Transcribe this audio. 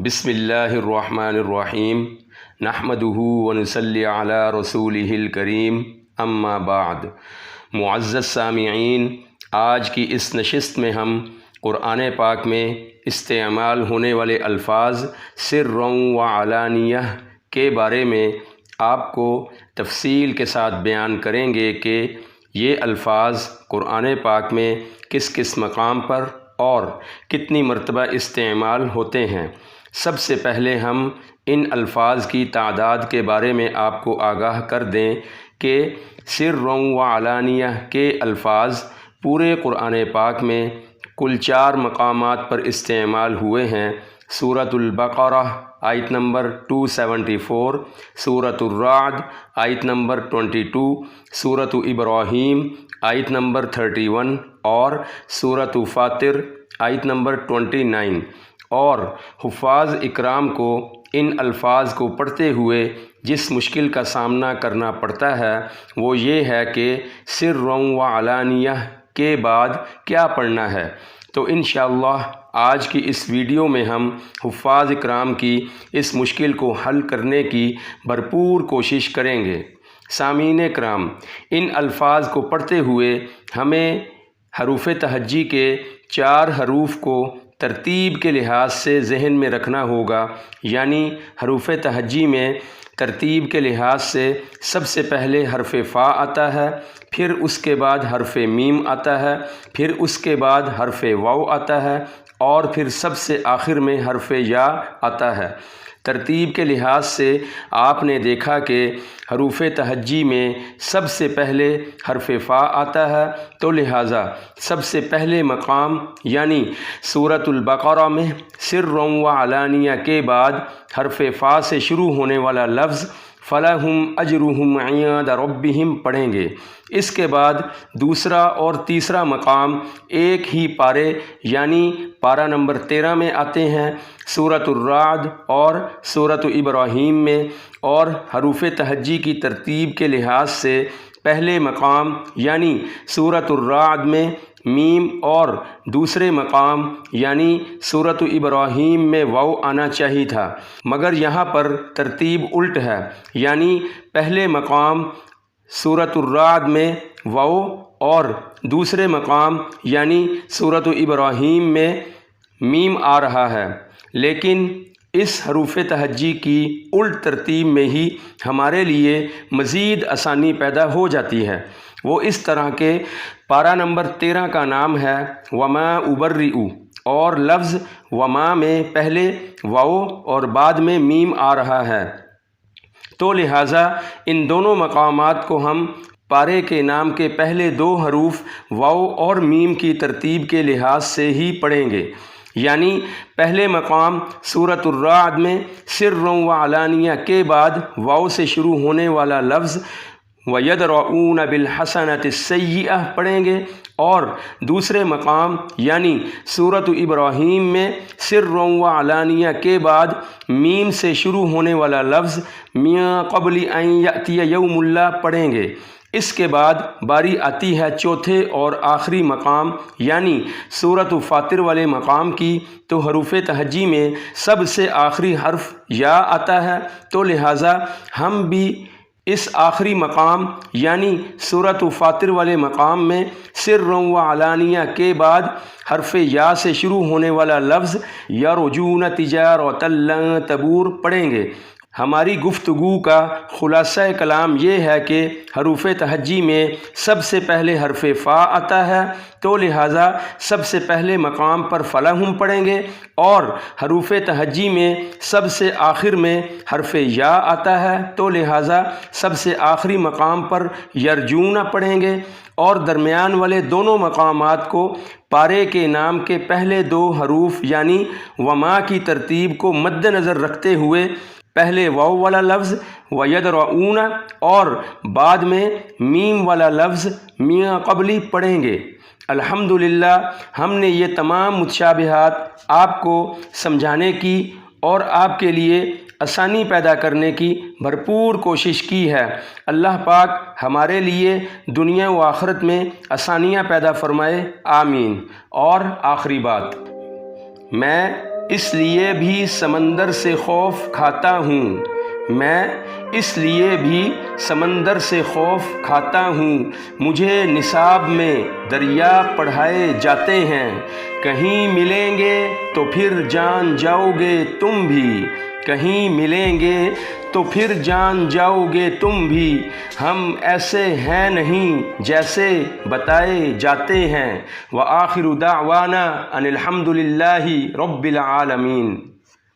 بسم اللہ الرحمن الرحیم نحمدہ ونصلی علی رسولہ الکریم اما بعد۔ معزز سامعین، آج کی اس نشست میں ہم قرآن پاک میں استعمال ہونے والے الفاظ سر و علانیہ کے بارے میں آپ کو تفصیل کے ساتھ بیان کریں گے کہ یہ الفاظ قرآن پاک میں کس کس مقام پر اور کتنی مرتبہ استعمال ہوتے ہیں۔ سب سے پہلے ہم ان الفاظ کی تعداد کے بارے میں آپ کو آگاہ کر دیں کہ سر و علانیہ کے الفاظ پورے قرآن پاک میں کل 4 مقامات پر استعمال ہوئے ہیں۔ سورۃ البقرہ آیت نمبر 274، سورۃ الرعد آیت نمبر 22، سورۃ ابراہیم آیت نمبر 31 اور سورۃ فاطر آیت نمبر 29۔ اور حفاظ اکرام کو ان الفاظ کو پڑھتے ہوئے جس مشکل کا سامنا کرنا پڑتا ہے وہ یہ ہے کہ سر و علانیہ کے بعد کیا پڑھنا ہے۔ تو انشاءاللہ آج کی اس ویڈیو میں ہم حفاظ اکرام کی اس مشکل کو حل کرنے کی بھرپور کوشش کریں گے۔ سامعین کرام، ان الفاظ کو پڑھتے ہوئے ہمیں حروف تہجی کے 4 حروف کو ترتیب کے لحاظ سے ذہن میں رکھنا ہوگا، یعنی حروف تہجی میں ترتیب کے لحاظ سے سب سے پہلے حرف فا آتا ہے، پھر اس کے بعد حرف میم آتا ہے، پھر اس کے بعد حرف واو آتا ہے اور پھر سب سے آخر میں حرف یا آتا ہے۔ ترتیب کے لحاظ سے آپ نے دیکھا کہ حروف تہجی میں سب سے پہلے حرف فا آتا ہے، تو لہٰذا سب سے پہلے مقام یعنی سورۃ البقرہ میں سر و علانیہ کے بعد حرف فا سے شروع ہونے والا لفظ فَلَهُمْ أَجْرُهُمْ عِندَ رَبِّهِمْ پڑھیں گے۔ اس کے بعد دوسرا اور تیسرا مقام ایک ہی پارے یعنی پارہ نمبر 13 میں آتے ہیں، سورۃ الرعد اور سورۃ ابراہیم میں، اور حروف تہجی کی ترتیب کے لحاظ سے پہلے مقام یعنی سورۃ الرعد میں میم اور دوسرے مقام یعنی سورۃ ابراہیم میں واو آنا چاہیے تھا، مگر یہاں پر ترتیب الٹ ہے، یعنی پہلے مقام سورۃ الرعد میں واو اور دوسرے مقام یعنی سورۃ ابراہیم میں میم آ رہا ہے۔ لیکن اس حروف تہجی کی الٹ ترتیب میں ہی ہمارے لیے مزید آسانی پیدا ہو جاتی ہے۔ وہ اس طرح کے پارہ نمبر 13 کا نام ہے وما ابرئ، اور لفظ وما میں پہلے واو اور بعد میں میم آ رہا ہے، تو لہٰذا ان دونوں مقامات کو ہم پارے کے نام کے پہلے 2 حروف واو اور میم کی ترتیب کے لحاظ سے ہی پڑھیں گے، یعنی پہلے مقام سورۃ الرعد میں سر و علانیہ کے بعد واو سے شروع ہونے والا لفظ وَيَدْرَؤُونَ بِالْحَسَنَةِ السَّيِّئَةِ پڑھیں گے، اور دوسرے مقام یعنی سورۃ ابراہیم میں سر و علانیہ کے بعد میم سے شروع ہونے والا لفظ میاں قبل ان یأتی یوم اللہ پڑھیں گے۔ اس کے بعد باری آتی ہے چوتھے اور آخری مقام یعنی سورۃ فاطر والے مقام کی، تو حروف تہجی میں سب سے آخری حرف یا آتا ہے، تو لہٰذا ہم بھی اس آخری مقام یعنی سورۃ فاطر والے مقام میں سر و علانیہ کے بعد حرف یا سے شروع ہونے والا لفظ یرجون تجارۃ لن تبور پڑھیں گے۔ ہماری گفتگو کا خلاصہ کلام یہ ہے کہ حروف تہجی میں سب سے پہلے حرف فا آتا ہے، تو لہٰذا سب سے پہلے مقام پر فَلَهُمْ پڑھیں گے، اور حروف تہجی میں سب سے آخر میں حرف یا آتا ہے، تو لہٰذا سب سے آخری مقام پر یرجون پڑھیں گے، اور درمیان والے دونوں مقامات کو پارے کے نام کے پہلے 2 حروف یعنی وما کی ترتیب کو مد نظر رکھتے ہوئے پہلے واو والا لفظ وَيَدْرَؤُونَ اور بعد میں میم والا لفظ میاں قبلی پڑھیں گے۔ الحمدللہ ہم نے یہ تمام متشابہات آپ کو سمجھانے کی اور آپ کے لیے آسانی پیدا کرنے کی بھرپور کوشش کی ہے۔ اللہ پاک ہمارے لیے دنیا و آخرت میں آسانیاں پیدا فرمائے، آمین۔ اور آخری بات، میں اس لیے بھی سمندر سے خوف کھاتا ہوں، میں اس لیے بھی سمندر سے خوف کھاتا ہوں۔ مجھے نصاب میں دریا پڑھائے جاتے ہیں، کہیں ملیں گے تو پھر جان جاؤ گے تم بھی، کہیں ملیں گے تو پھر جان جاؤ گے تم بھی۔ ہم ایسے ہیں نہیں جیسے بتائے جاتے ہیں۔ وآخر دعوانا ان الحمد للہ رب العالمین۔